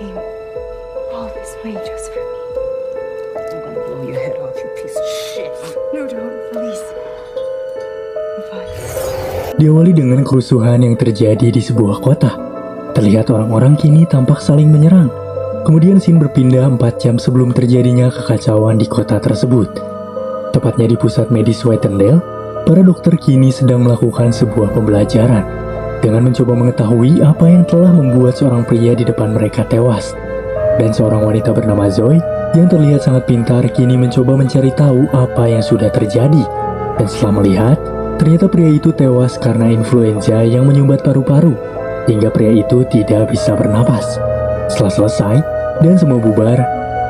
came all this way just for me. I'm gonna blow your head off, you piece of shit. No, don't, please. I'm fine. Diawali dengan kerusuhan yang terjadi di sebuah kota. Terlihat orang-orang kini tampak saling menyerang. Kemudian scene berpindah 4 jam sebelum terjadinya kekacauan di kota tersebut. Tepatnya di pusat medis Whitendale, para dokter kini sedang melakukan sebuah pembelajaran dengan mencoba mengetahui apa yang telah membuat seorang pria di depan mereka tewas. Dan seorang wanita bernama Zoe yang terlihat sangat pintar kini mencoba mencari tahu apa yang sudah terjadi. Dan setelah melihat, ternyata pria itu tewas karena influenza yang menyumbat paru-paru, hingga pria itu tidak bisa bernapas. Setelah selesai, dan semua bubar,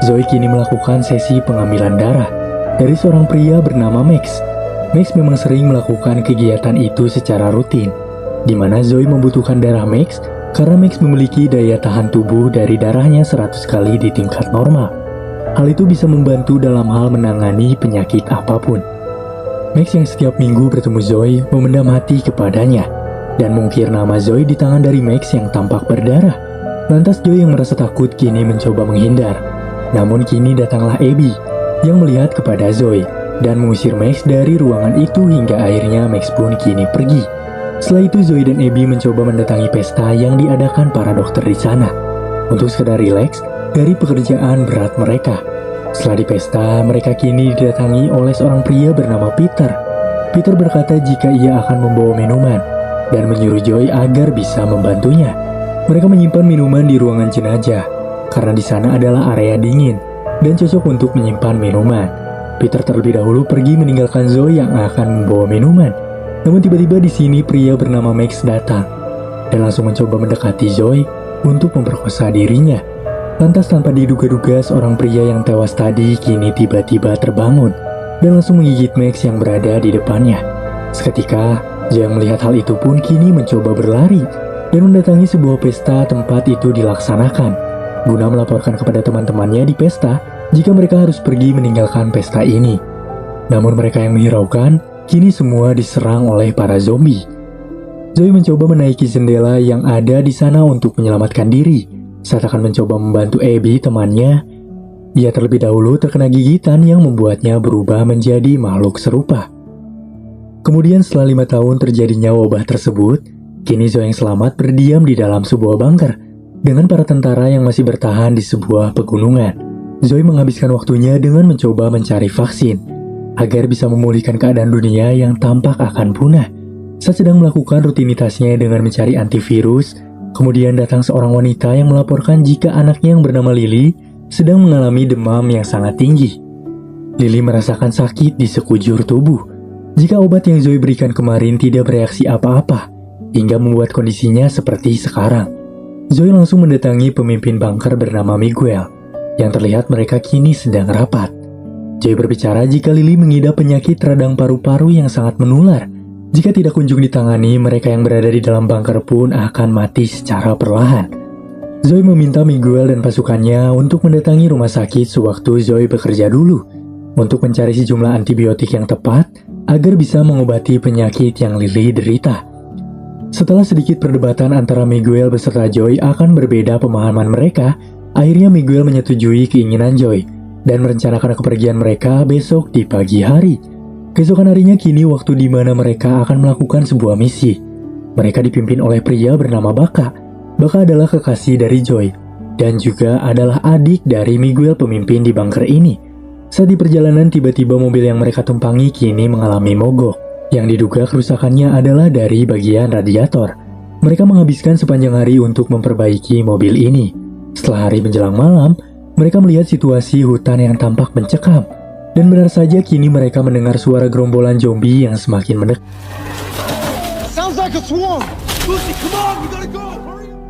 Zoe kini melakukan sesi pengambilan darah dari seorang pria bernama Max. Max memang sering melakukan kegiatan itu secara rutin, di mana Zoe membutuhkan darah Max karena Max memiliki daya tahan tubuh dari darahnya 100 kali di tingkat normal. Hal itu bisa membantu dalam hal menangani penyakit apapun. Max yang setiap minggu bertemu Zoe memendam hati kepadanya dan mengukir nama Zoe di tangan dari Max yang tampak berdarah. Lantas Zoe yang merasa takut kini mencoba menghindar. Namun kini datanglah Abby yang melihat kepada Zoe dan mengusir Max dari ruangan itu hingga akhirnya Max pun kini pergi. Setelah itu Zoe dan Abby mencoba mendatangi pesta yang diadakan para dokter di sana untuk sekedar rileks dari pekerjaan berat mereka. Setelah di pesta, mereka kini didatangi oleh seorang pria bernama Peter. Peter berkata jika ia akan membawa minuman dan menyuruh Zoe agar bisa membantunya. Mereka menyimpan minuman di ruangan jenazah karena di sana adalah area dingin dan cocok untuk menyimpan minuman. Peter terlebih dahulu pergi meninggalkan Zoe yang akan membawa minuman. Namun tiba-tiba di sini pria bernama Max datang dan langsung mencoba mendekati Zoe untuk memperkosa dirinya. Lantas tanpa diduga-duga seorang pria yang tewas tadi kini tiba-tiba terbangun dan langsung menggigit Max yang berada di depannya. Seketika, Zoe yang melihat hal itu pun kini mencoba berlari dan mendatangi sebuah pesta tempat itu dilaksanakan guna melaporkan kepada teman-temannya di pesta jika mereka harus pergi meninggalkan pesta ini. Namun mereka yang menghiraukan, kini semua diserang oleh para zombie. Zoe mencoba menaiki jendela yang ada di sana untuk menyelamatkan diri. Saat akan mencoba membantu Abby temannya, ia terlebih dahulu terkena gigitan yang membuatnya berubah menjadi makhluk serupa. Kemudian setelah 5 tahun terjadinya wabah tersebut, kini Zoe yang selamat berdiam di dalam sebuah bunker dengan para tentara yang masih bertahan di sebuah pegunungan. Zoe menghabiskan waktunya dengan mencoba mencari vaksin agar bisa memulihkan keadaan dunia yang tampak akan punah. Saat sedang melakukan rutinitasnya dengan mencari antivirus, kemudian datang seorang wanita yang melaporkan jika anaknya yang bernama Lily sedang mengalami demam yang sangat tinggi. Lily merasakan sakit di sekujur tubuh jika obat yang Zoe berikan kemarin tidak bereaksi apa-apa, hingga membuat kondisinya seperti sekarang. Zoe langsung mendatangi pemimpin bunker bernama Miguel, yang terlihat mereka kini sedang rapat. Zoe berbicara jika Lily mengidap penyakit radang paru-paru yang sangat menular. Jika tidak kunjung ditangani, mereka yang berada di dalam bunker pun akan mati secara perlahan. Zoe meminta Miguel dan pasukannya untuk mendatangi rumah sakit sewaktu Zoe bekerja dulu, untuk mencari sejumlah antibiotik yang tepat agar bisa mengobati penyakit yang Lily derita. Setelah sedikit perdebatan antara Miguel beserta Zoe akan berbeda pemahaman mereka, akhirnya Miguel menyetujui keinginan Zoe dan merencanakan kepergian mereka besok di pagi hari. Keesokan harinya kini waktu di mana mereka akan melakukan sebuah misi. Mereka dipimpin oleh pria bernama Baka. Baka adalah kekasih dari Zoe dan juga adalah adik dari Miguel pemimpin di bunker ini. Saat di perjalanan tiba-tiba mobil yang mereka tumpangi kini mengalami mogok. Yang diduga kerusakannya adalah dari bagian radiator. Mereka menghabiskan sepanjang hari untuk memperbaiki mobil ini. Setelah hari menjelang malam, mereka melihat situasi hutan yang tampak mencekam. Dan benar saja kini mereka mendengar suara gerombolan zombie yang semakin mendekat.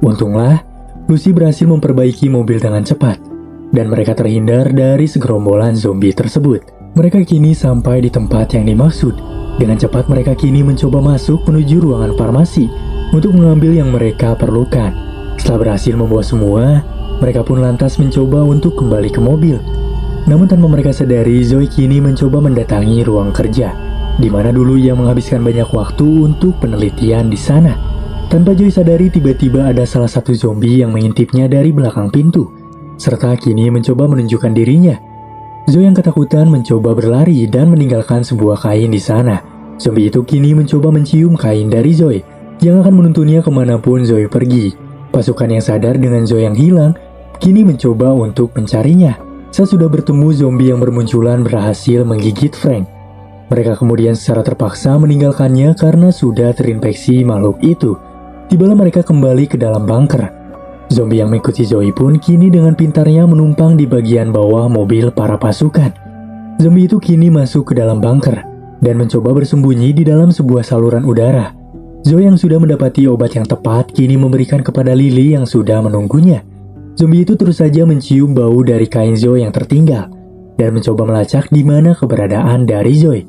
Untunglah, Lucy berhasil memperbaiki mobil dengan cepat. Dan mereka terhindar dari segerombolan zombie tersebut. Mereka kini sampai di tempat yang dimaksud. Dengan cepat mereka kini mencoba masuk menuju ruangan farmasi untuk mengambil yang mereka perlukan. Setelah berhasil membawa semua, mereka pun lantas mencoba untuk kembali ke mobil. Namun tanpa mereka sadari, Zoe kini mencoba mendatangi ruang kerja, di mana dulu ia menghabiskan banyak waktu untuk penelitian di sana. Tanpa Joy sadari, tiba-tiba ada salah satu zombie yang mengintipnya dari belakang pintu, serta kini mencoba menunjukkan dirinya. Zoe yang ketakutan mencoba berlari dan meninggalkan sebuah kain di sana. Zombie itu kini mencoba mencium kain dari Zoe, yang akan menuntunnya kemanapun Zoe pergi. Pasukan yang sadar dengan Zoe yang hilang, kini mencoba untuk mencarinya. Saat sudah bertemu, zombie yang bermunculan berhasil menggigit Frank. Mereka kemudian secara terpaksa meninggalkannya karena sudah terinfeksi makhluk itu. Tibalah mereka kembali ke dalam bunker. Zombie yang mengikuti Zoe pun kini dengan pintarnya menumpang di bagian bawah mobil para pasukan. Zombie itu kini masuk ke dalam bunker dan mencoba bersembunyi di dalam sebuah saluran udara. Zoe yang sudah mendapati obat yang tepat kini memberikan kepada Lily yang sudah menunggunya. Zombie itu terus saja mencium bau dari kain Zoe yang tertinggal dan mencoba melacak di mana keberadaan dari Zoe.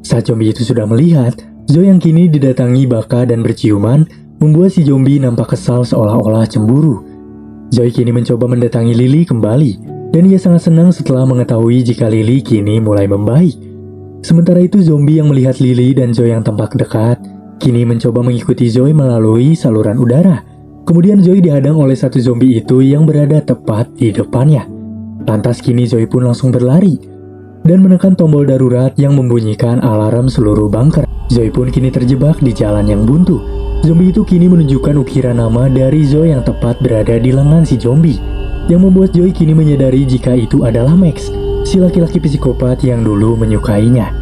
Saat zombie itu sudah melihat, Zoe yang kini didatangi baka dan berciuman membuat si zombie nampak kesal seolah-olah cemburu. Zoe kini mencoba mendatangi Lily kembali, dan ia sangat senang setelah mengetahui jika Lily kini mulai membaik. Sementara itu zombie yang melihat Lily dan Zoe yang tampak dekat, kini mencoba mengikuti Zoe melalui saluran udara. Kemudian Zoe dihadang oleh satu zombie itu yang berada tepat di depannya. Lantas kini Zoe pun langsung berlari, dan menekan tombol darurat yang membunyikan alarm seluruh bunker. Zoe pun kini terjebak di jalan yang buntu. Zombie itu kini menunjukkan ukiran nama dari Zoe yang tepat berada di lengan si zombie, yang membuat Zoe kini menyadari jika itu adalah Max, si laki-laki psikopat yang dulu menyukainya.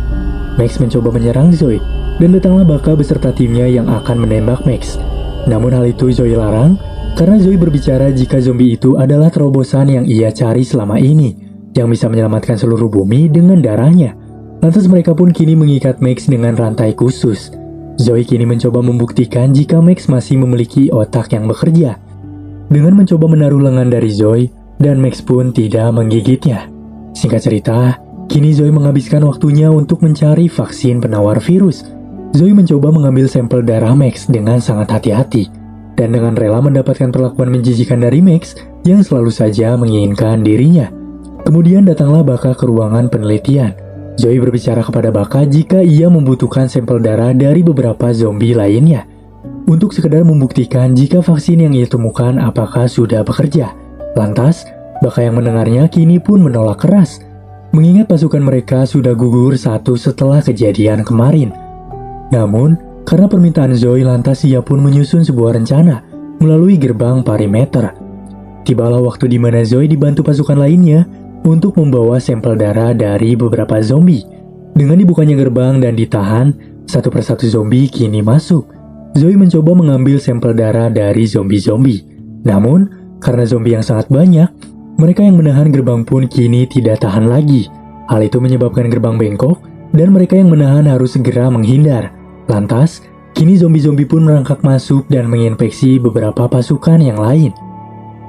Max mencoba menyerang Zoe, dan datanglah baka beserta timnya yang akan menembak Max. Namun hal itu Zoe larang, karena Zoe berbicara jika zombie itu adalah terobosan yang ia cari selama ini, yang bisa menyelamatkan seluruh bumi dengan darahnya. Lantas mereka pun kini mengikat Max dengan rantai khusus. Zoe kini mencoba membuktikan jika Max masih memiliki otak yang bekerja, dengan mencoba menaruh lengan dari Zoe, dan Max pun tidak menggigitnya. Singkat cerita, kini Zoe menghabiskan waktunya untuk mencari vaksin penawar virus. Zoe mencoba mengambil sampel darah Max dengan sangat hati-hati, dan dengan rela mendapatkan perlakuan menjijikan dari Max yang selalu saja menginginkan dirinya. Kemudian datanglah baka ke ruangan penelitian. Zoe berbicara kepada baka jika ia membutuhkan sampel darah dari beberapa zombie lainnya, untuk sekedar membuktikan jika vaksin yang ia temukan apakah sudah bekerja. Lantas, baka yang mendengarnya kini pun menolak keras, mengingat pasukan mereka sudah gugur satu setelah kejadian kemarin. Namun, karena permintaan Zoe, lantas ia pun menyusun sebuah rencana melalui gerbang perimeter. Tibalah waktu di mana Zoe dibantu pasukan lainnya untuk membawa sampel darah dari beberapa zombie. Dengan dibukanya gerbang dan ditahan, satu persatu zombie kini masuk. Zoe mencoba mengambil sampel darah dari zombie-zombie. Namun, karena zombie yang sangat banyak, mereka yang menahan gerbang pun kini tidak tahan lagi. Hal itu menyebabkan gerbang bengkok, dan mereka yang menahan harus segera menghindar. Lantas, kini zombie-zombie pun merangkak masuk dan menginfeksi beberapa pasukan yang lain.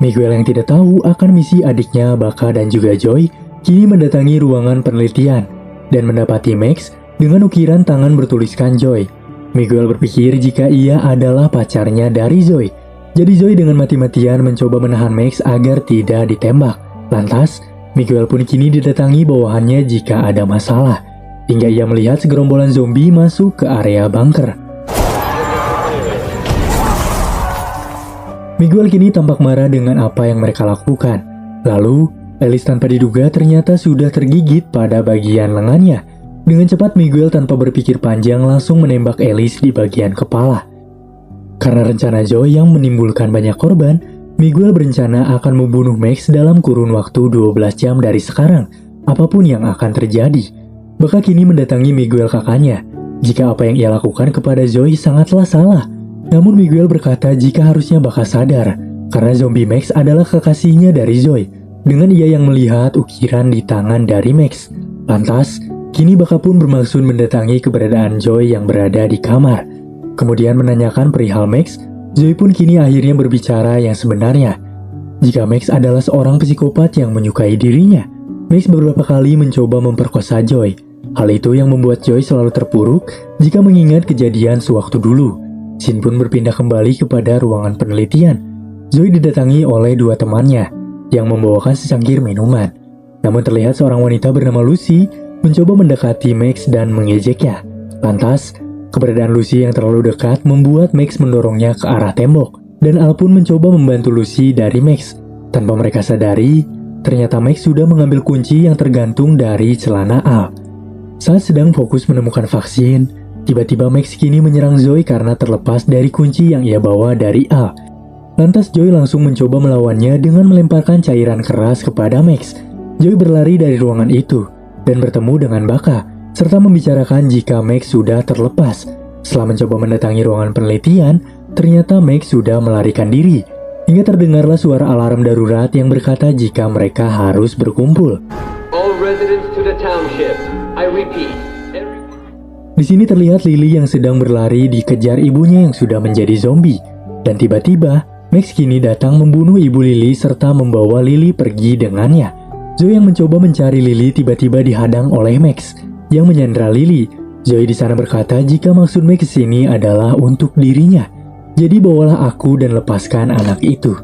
Miguel yang tidak tahu akan misi adiknya Baka dan juga Joy kini mendatangi ruangan penelitian dan mendapati Max dengan ukiran tangan bertuliskan Joy. Miguel berpikir jika ia adalah pacarnya dari Zoe. Jadi Zoe dengan mati-matian mencoba menahan Max agar tidak ditembak. Lantas, Miguel pun kini didatangi bawahannya jika ada masalah, hingga ia melihat segerombolan zombie masuk ke area bunker. Miguel kini tampak marah dengan apa yang mereka lakukan. Lalu, Alice tanpa diduga ternyata sudah tergigit pada bagian lengannya. Dengan cepat Miguel tanpa berpikir panjang langsung menembak Alice di bagian kepala. Karena rencana Joy yang menimbulkan banyak korban, Miguel berencana akan membunuh Max dalam kurun waktu 12 jam dari sekarang, apapun yang akan terjadi. Baka kini mendatangi Miguel kakaknya, jika apa yang ia lakukan kepada Zoe sangatlah salah. Namun Miguel berkata jika harusnya Baka sadar, karena zombie Max adalah kekasihnya dari Zoe, dengan ia yang melihat ukiran di tangan dari Max. Lantas, kini Baka pun bermaksud mendatangi keberadaan Joy yang berada di kamar. Kemudian menanyakan perihal Max, Zoe pun kini akhirnya berbicara yang sebenarnya. Jika Max adalah seorang psikopat yang menyukai dirinya, Max beberapa kali mencoba memperkosa Joy. Hal itu yang membuat Joy selalu terpuruk jika mengingat kejadian sewaktu dulu. Shin pun berpindah kembali kepada ruangan penelitian. Zoe didatangi oleh dua temannya yang membawakan secangkir minuman. Namun terlihat seorang wanita bernama Lucy mencoba mendekati Max dan mengejeknya. Lantas, Keberadaan Lucy yang terlalu dekat membuat Max mendorongnya ke arah tembok, dan Al pun mencoba membantu Lucy dari Max. Tanpa mereka sadari, ternyata Max sudah mengambil kunci yang tergantung dari celana Al. Saat sedang fokus menemukan vaksin, tiba-tiba Max kini menyerang Zoe karena terlepas dari kunci yang ia bawa dari Al. Lantas Joy langsung mencoba melawannya dengan melemparkan cairan keras kepada Max. Joy berlari dari ruangan itu dan bertemu dengan Baka, serta membicarakan jika Max sudah terlepas. Setelah mencoba mendatangi ruangan penelitian, ternyata Max sudah melarikan diri. Hingga terdengarlah suara alarm darurat yang berkata jika mereka harus berkumpul. All residents to the township. I repeat. Di sini terlihat Lily yang sedang berlari dikejar ibunya yang sudah menjadi zombie. Dan tiba-tiba, Max kini datang membunuh ibu Lily serta membawa Lily pergi dengannya. Zoe yang mencoba mencari Lily tiba-tiba dihadang oleh Max yang menyandera Lily. Zoe di sana berkata jika maksud Max kesini adalah untuk dirinya. Jadi bawalah aku dan lepaskan anak itu.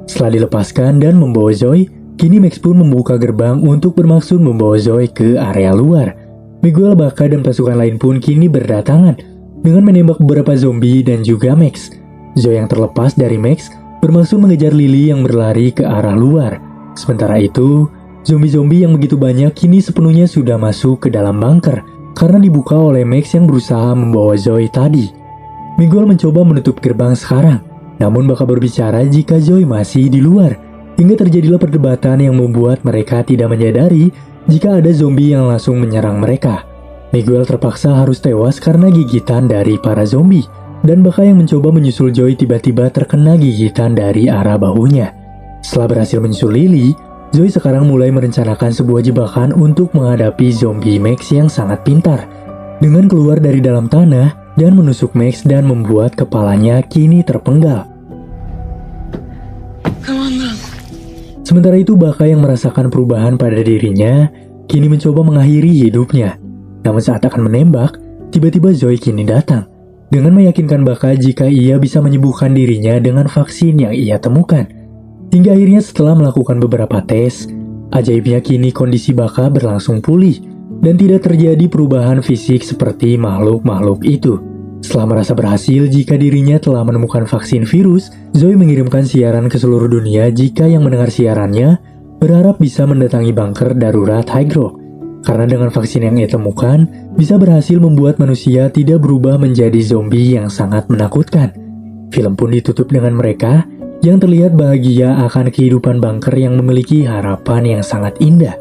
Setelah dilepaskan dan membawa Zoe, kini Max pun membuka gerbang untuk bermaksud membawa Zoe ke area luar. Miguel, Baka, dan pasukan lain pun kini berdatangan dengan menembak beberapa zombie dan juga Max. Zoe yang terlepas dari Max bermaksud mengejar Lily yang berlari ke arah luar. Sementara itu, zombie-zombie yang begitu banyak kini sepenuhnya sudah masuk ke dalam bunker karena dibuka oleh Max yang berusaha membawa Zoe tadi. Miguel mencoba menutup gerbang sekarang, namun Baka berbicara jika Zoe masih di luar. Hingga terjadilah perdebatan yang membuat mereka tidak menyadari jika ada zombie yang langsung menyerang mereka. Miguel terpaksa harus tewas karena gigitan dari para zombie. Dan Baka yang mencoba menyusul Joy tiba-tiba terkena gigitan dari arah bahunya. Setelah berhasil menyusul Lily, Zoe sekarang mulai merencanakan sebuah jebakan untuk menghadapi zombie Max yang sangat pintar. Dengan keluar dari dalam tanah dan menusuk Max dan membuat kepalanya kini terpenggal. Sementara itu Baka yang merasakan perubahan pada dirinya, kini mencoba mengakhiri hidupnya. Namun saat akan menembak, tiba-tiba Zoe kini datang. Dengan meyakinkan Baka jika ia bisa menyembuhkan dirinya dengan vaksin yang ia temukan. Hingga akhirnya setelah melakukan beberapa tes, ajaibnya kini kondisi Baka berlangsung pulih dan tidak terjadi perubahan fisik seperti makhluk-makhluk itu. Setelah merasa berhasil jika dirinya telah menemukan vaksin virus, Zoe mengirimkan siaran ke seluruh dunia jika yang mendengar siarannya berharap bisa mendatangi bunker darurat High Rock. Karena dengan vaksin yang ia temukan, bisa berhasil membuat manusia tidak berubah menjadi zombie yang sangat menakutkan. Film pun ditutup dengan mereka yang terlihat bahagia akan kehidupan bunker yang memiliki harapan yang sangat indah.